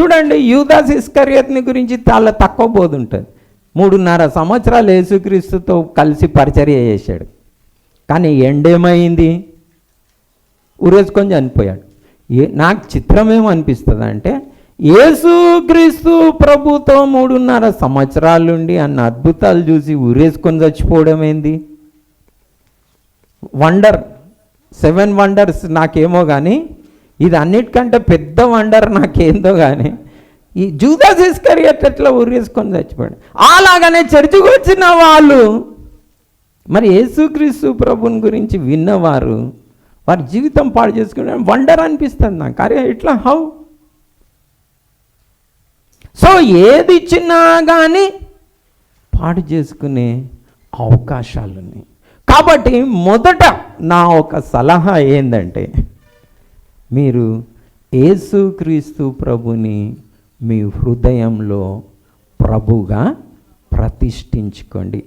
చూడండి, యూదాస్ ఇస్కరియోతుని గురించి చాలా తక్కువ బోధుంటుంది. 3.5 సంవత్సరాలు యేసుక్రీస్తుతో కలిసి పరిచర్య చేశాడు. కానీ ఎండేమైంది? ఉరేసుకొని చనిపోయాడు. నాకు చిత్రం ఏమనిపిస్తుంది అంటే, యేసుక్రీస్తు ప్రభుతో 3.5 సంవత్సరాలుండి అన్న అద్భుతాలు చూసి ఉరేసుకొని చచ్చిపోవడం ఏంది? వండర్, 7 వండర్స్ నాకేమో కానీ ఇది అన్నిటికంటే పెద్ద వండర్ నాకేందో కానీ, ఈ జూదాస్ ఇస్కరియోతు ఎట్లా ఉరేసుకొని చచ్చిపోయాడు. అలాగనే చర్చికి వచ్చిన వాళ్ళు, మరి యేసుక్రీస్తు ప్రభుని గురించి విన్నవారు వారి జీవితం పాడు చేసుకునే వండర్ అనిపిస్తుంది నాకు. అరే ఇట్లా హౌ? సో ఏది ఇచ్చినా కానీ పాడు చేసుకునే అవకాశాలు ఉన్నాయి. కాబట్టి మొదట నా ఒక సలహా ఏంటంటే, మీరు యేసుక్రీస్తు ప్రభుని మీ హృదయంలో ప్రభుగా ప్రతిష్ఠించుకోండి.